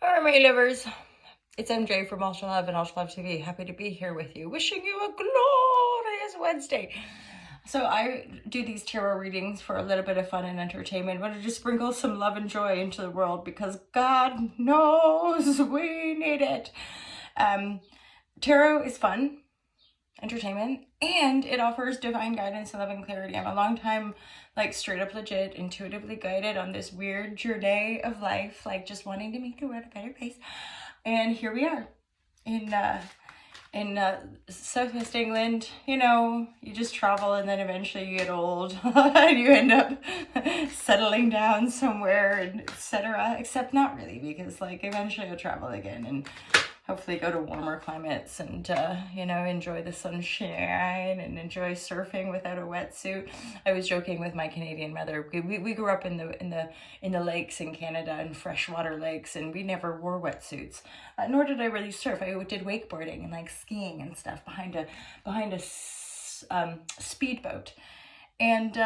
Alright, my lovers. It's MJ from Ultra Love and Ultra Love TV. Happy to be here with you. Wishing you a glorious Wednesday. So I do these tarot readings for a little bit of fun and entertainment. Wanted to sprinkle some love and joy into the world because God knows we need it. Tarot is fun, entertainment, and it offers divine guidance and love and clarity. I'm a long time, like, straight up legit, intuitively guided on this weird journey of life, like just wanting to make the world a better place. And here we are in Southwest England. You know, you just travel and then eventually you get old and you end up settling down somewhere, and etc. Except not really, because like eventually you'll travel again and hopefully go to warmer climates and you know, enjoy the sunshine and enjoy surfing without a wetsuit. I was joking with my Canadian mother. We grew up in the lakes in Canada, in freshwater lakes, and we never wore wetsuits. Nor did I really surf. I did wakeboarding and like skiing and stuff behind a speedboat, and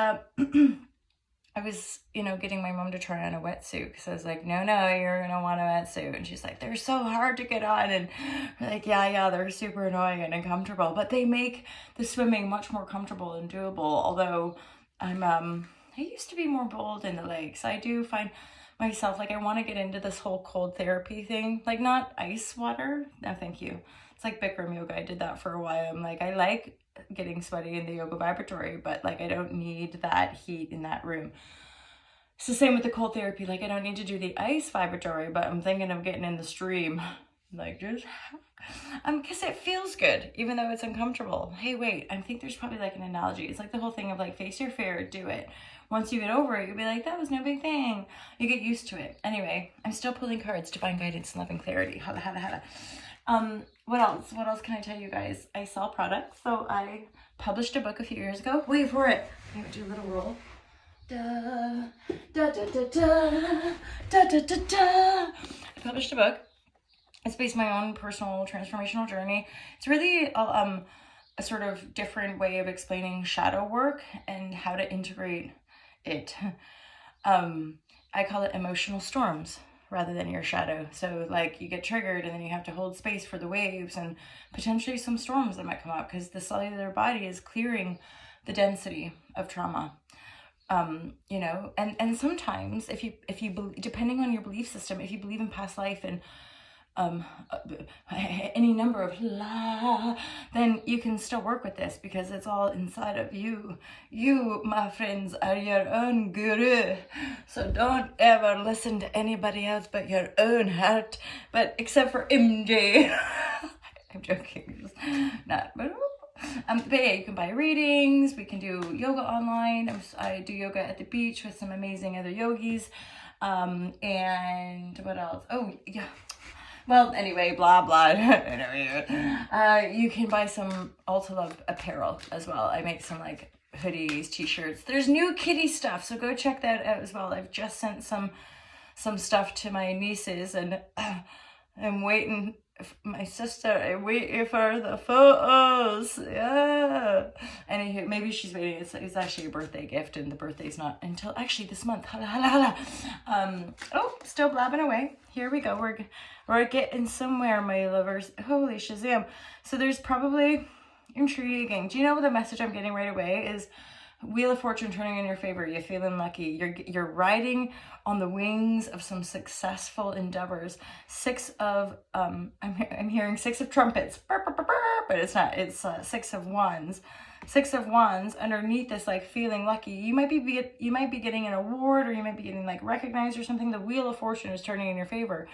I was, you know, getting my mom to try on a wetsuit because I was like, no, you're going to want a wetsuit. And she's like, they're so hard to get on. And we're like, yeah, they're super annoying and uncomfortable. But they make the swimming much more comfortable and doable. Although I used to be more bold in the lakes. I do find myself, like, I want to get into this whole cold therapy thing. Like, not ice water. No, thank you. It's like Bikram yoga. I did that for a while. I'm like, I like getting sweaty in the yoga vibratory, but like I don't need that heat in that room. It's the same with the cold therapy. Like, I don't need to do the ice vibratory, but I'm thinking of getting in the stream, like, just because it feels good even though it's uncomfortable. Hey, wait, I think there's probably like an analogy. It's like the whole thing of like, face your fear, do it. Once you get over it, you'll be like, that was no big thing. You get used to it. Anyway, I'm still pulling cards, divine guidance and love and clarity. Hala. What else can I tell you guys? I sell products. So I published a book a few years ago. Wait for it. I'm gonna do a little roll. Da, da, da, da, da, da, da, da, da. I published a book. It's based on my own personal transformational journey. It's really a sort of different way of explaining shadow work and how to integrate it. I call it emotional storms rather than your shadow. So like, you get triggered and then you have to hold space for the waves and potentially some storms that might come up because the cellular body is clearing the density of trauma. You know, and sometimes if you depending on your belief system, if you believe in past life and any number of then you can still work with this because it's all inside of you. You, my friends, are your own guru. So don't ever listen to anybody else but your own heart. But except for MJ. I'm joking. Not, but yeah, you can buy readings. We can do yoga online. I do yoga at the beach with some amazing other yogis. And what else? Oh, yeah. Well, anyway, blah, blah. You can buy some Ulta Love apparel as well. I make some like hoodies, t-shirts. There's new kitty stuff, so go check that out as well. I've just sent some stuff to my nieces, and I'm waiting. My sister, I'm waiting for the photos. Yeah. Anywho, maybe she's waiting. It's actually a birthday gift, and the birthday's not until actually this month. Hala. Oh, still blabbing away. Here we go. We're getting somewhere, my lovers. Holy Shazam. So there's probably intriguing. Do you know what the message I'm getting right away is? Wheel of Fortune turning in your favor. You're feeling lucky. You're riding on the wings of some successful endeavors. I'm hearing 6 of trumpets, but it's not. It's 6 of wands. 6 of wands underneath this, like, feeling lucky. You might be getting an award, or you might be getting like recognized or something. The Wheel of Fortune is turning in your favor.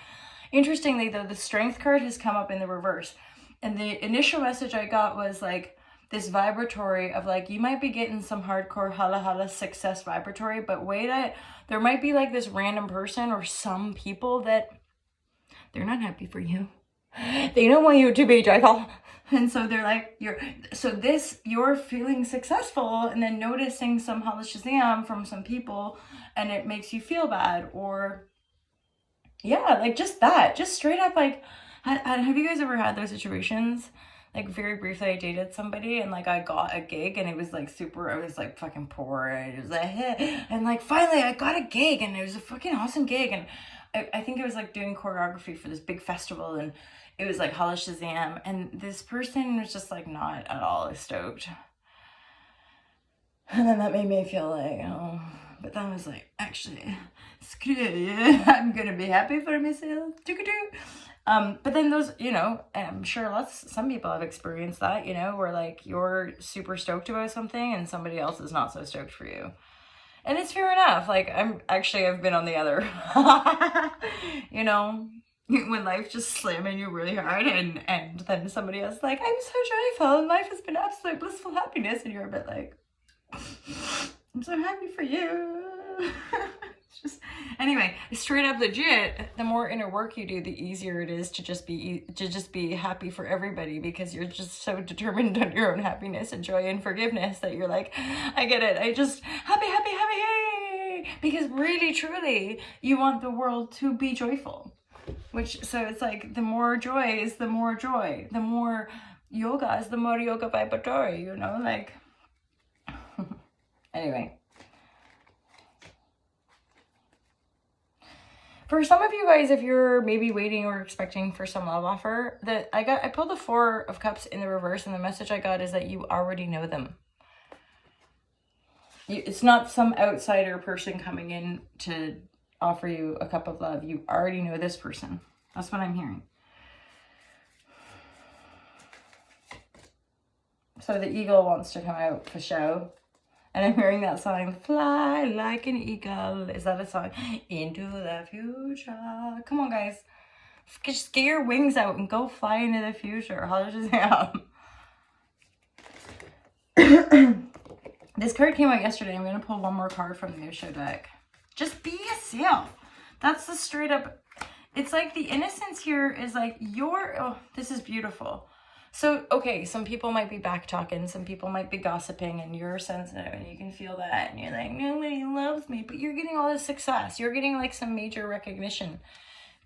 Interestingly, though, the Strength card has come up in the reverse, and the initial message I got was like this vibratory of like, you might be getting some hardcore hala success vibratory, but wait, there might be like this random person or some people that they're not happy for you. They don't want you to be joyful. And so they're like, you're feeling successful and then noticing some hala shazam from some people, and it makes you feel bad. Or yeah, like just straight up, like, have you guys ever had those situations? Like, very briefly, I dated somebody, and like I got a gig, and it was like I was like fucking poor, and it was like, and like finally I got a gig, and it was a fucking awesome gig, and I think it was like doing choreography for this big festival, and it was like Holla Shazam, and this person was just like not at all stoked. And then that made me feel like, oh, but then I was like, actually, screw you, I'm gonna be happy for myself. But then those, you know, I'm sure some people have experienced that, you know, where like you're super stoked about something and somebody else is not so stoked for you. And it's fair enough. Like I've been on the other, you know, when life just slamming you really hard, and then somebody else is like, I'm so joyful and life has been absolute blissful happiness, and you're a bit like, I'm so happy for you. It's just, anyway, straight up legit, the more inner work you do, the easier it is to just be happy for everybody, because you're just so determined on your own happiness and joy and forgiveness that you're like, I get it. I just happy, because really, truly, you want the world to be joyful. So it's like, the more joy is the more joy. The more yoga is the more yoga vibratory, you know, like, anyway. For some of you guys, if you're maybe waiting or expecting for some love offer, I pulled the Four of Cups in the reverse, and the message I got is that you already know them. It's not some outsider person coming in to offer you a cup of love. You already know this person. That's what I'm hearing. So the eagle wants to come out for show. And I'm hearing that song, Fly Like an Eagle. Is that a song? Into the future. Come on, guys. Just get your wings out and go fly into the future. This card came out yesterday. I'm going to pull one more card from the Osho deck. Just be yourself. That's the straight up. It's like the innocence here is like oh, this is beautiful. So, okay, some people might be back talking, some people might be gossiping, and you're sensitive and you can feel that, and you're like, nobody loves me, but you're getting all this success. You're getting like some major recognition,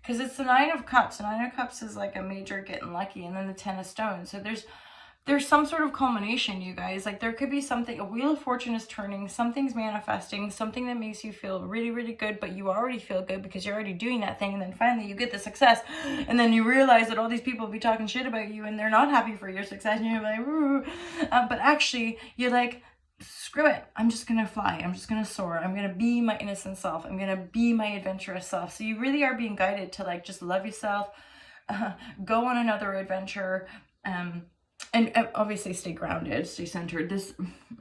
because it's the Nine of Cups. The Nine of Cups is like a major getting lucky, and then the Ten of Stones. So there's some sort of culmination, you guys. Like there could be something, a wheel of fortune is turning, something's manifesting, something that makes you feel really, really good, but you already feel good because you're already doing that thing, and then finally you get the success, and then you realize that all these people be talking shit about you and they're not happy for your success, and you're like, ooh. But actually you're like, screw it, I'm just gonna fly, I'm just gonna soar, I'm gonna be my innocent self, I'm gonna be my adventurous self. So you really are being guided to like just love yourself, go on another adventure, and obviously stay grounded, stay centered.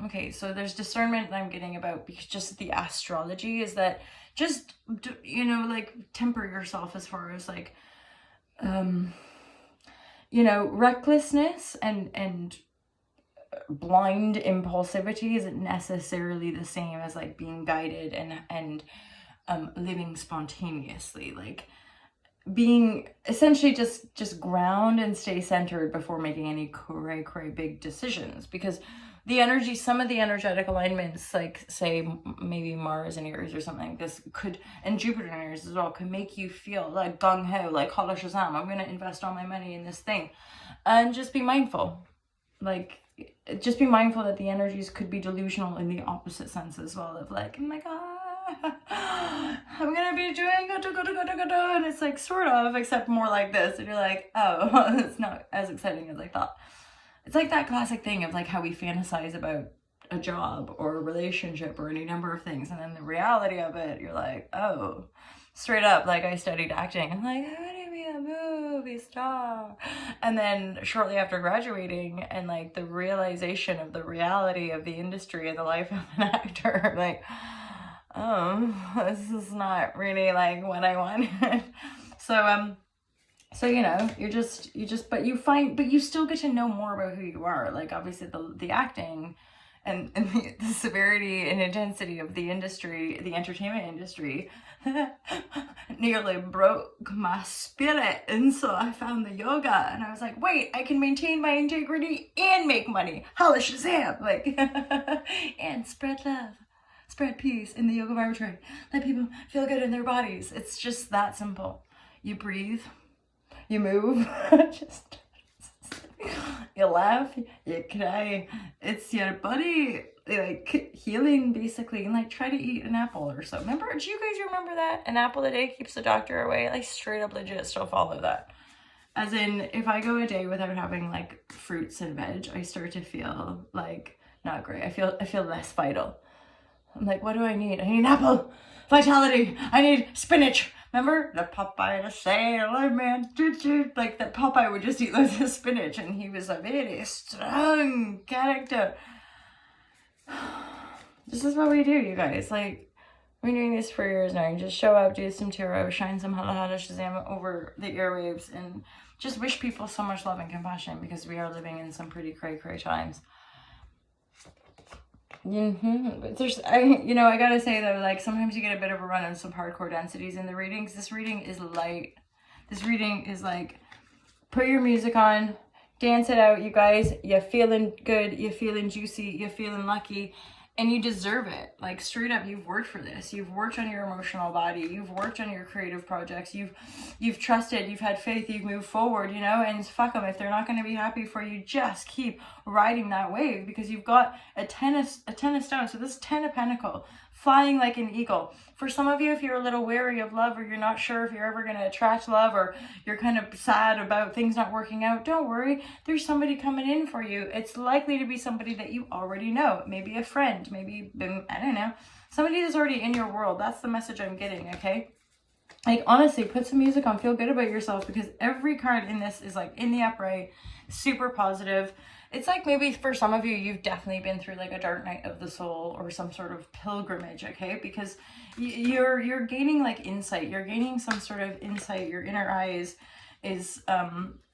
Okay, so there's discernment that I'm getting about, because just the astrology is that just, you know, like temper yourself as far as like, you know, recklessness and blind impulsivity isn't necessarily the same as like being guided and living spontaneously. Like being essentially just ground and stay centered before making any cray big decisions, because the energy, some of the energetic alignments, like say maybe Mars in Aries or something like this could, and Jupiter in Aries as well, could make you feel like gung-ho, like Holla Shazam, I'm going to invest all my money in this thing. And just be mindful, like just be mindful that the energies could be delusional in the opposite sense as well, of like, oh my god, I'm gonna be doing and it's like sort of, except more like this, and you're like, oh, it's not as exciting as I thought. It's like that classic thing of like how we fantasize about a job or a relationship or any number of things, and then the reality of it, you're like, oh, straight up, like I studied acting, I'm like, I want to be a movie star, and then shortly after graduating and like the realization of the reality of the industry and the life of an actor, like, oh, this is not really like what I wanted. So you know, but you still get to know more about who you are. Like obviously the acting and the severity and intensity of the industry, the entertainment industry, nearly broke my spirit. And so I found the yoga, and I was like, wait, I can maintain my integrity and make money. Holla Shazam! Like, and spread love, spread peace in the yoga vibratory. Let people feel good in their bodies. It's just that simple. You breathe, you move, you laugh, you cry. It's your body. like healing basically, and like try to eat an apple or so. Remember, do you guys remember that? An apple a day keeps the doctor away. Like straight up legit still follow that. As in, if I go a day without having like fruits and veg, I start to feel like not great. I feel less vital. I'm like, what do I need? I need an apple. Vitality. I need spinach. Remember the Popeye the Sailor Man? Like that Popeye would just eat loads of spinach, and he was a very strong character. This is what we do, you guys. Like, we've been doing this for years now. You just show up, do some tarot, shine some Hala Hala Shazam over the airwaves, and just wish people so much love and compassion, because we are living in some pretty cray times. But there's, I gotta say though, like sometimes you get a bit of a run on some hardcore densities in the readings. This reading is light. This reading is like, put your music on, dance it out, you guys. You're feeling good, you're feeling juicy, you're feeling lucky, and you deserve it. Like straight up, you've worked for this. You've worked on your emotional body. You've worked on your creative projects. You've trusted, you've had faith, you've moved forward, and fuck them. If they're not going to be happy for you, just keep riding that wave, because you've got a 10 of stones. So this 10 of Pentacle, flying like an eagle. For some of you, if you're a little wary of love, or you're not sure if you're ever going to attract love, or you're kind of sad about things not working out, don't worry. There's somebody coming in for you. It's likely to be somebody that you already know. Maybe a friend, maybe, I don't know, somebody that's already in your world. That's the message I'm getting, okay? Like, honestly, put some music on, feel good about yourself, because every card in this is like in the upright, super positive. It's like maybe for some of you, you've definitely been through like a dark night of the soul or some sort of pilgrimage, okay? Because you're gaining like insight. You're gaining some sort of insight. Your inner eye is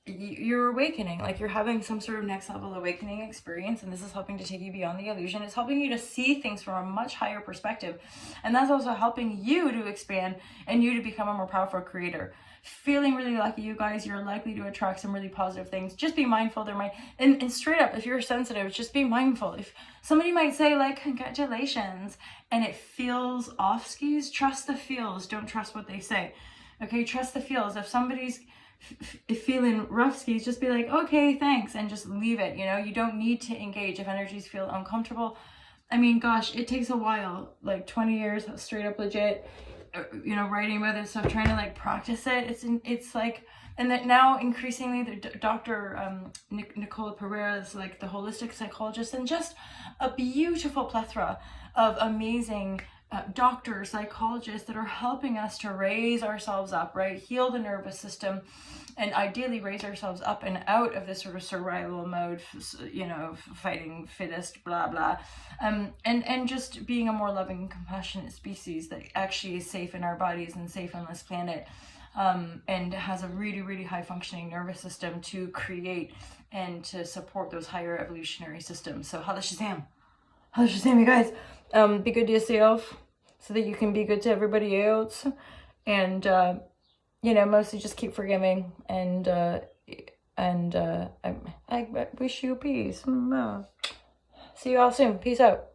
you're awakening. Like you're having some sort of next level awakening experience, and this is helping to take you beyond the illusion. It's helping you to see things from a much higher perspective, and that's also helping you to expand and you to become a more powerful creator. Feeling really lucky, you guys. You're likely to attract some really positive things. Just be mindful. There might, and straight up, if you're sensitive, just be mindful. If somebody might say like, congratulations, and it feels off skis, trust the feels. Don't trust what they say. Okay, trust the feels. If somebody's feeling rough skis, just be like, okay, thanks, and just leave it. You don't need to engage if energies feel uncomfortable. I mean, gosh, it takes a while, like 20 years, straight up legit, writing about this stuff, trying to like practice it. It's like, and that now increasingly the Dr. Nicole Pereira is like the holistic psychologist, and just a beautiful plethora of amazing doctors, psychologists that are helping us to raise ourselves up, right? Heal the nervous system, and ideally raise ourselves up and out of this sort of survival mode, fighting fittest, blah, blah. And just being a more loving and compassionate species that actually is safe in our bodies and safe on this planet, and has a really, really high functioning nervous system to create and to support those higher evolutionary systems. So Hala Shazam, you guys. Be good to yourself so that you can be good to everybody else, and mostly just keep forgiving, and I wish you peace. See you all soon. Peace out.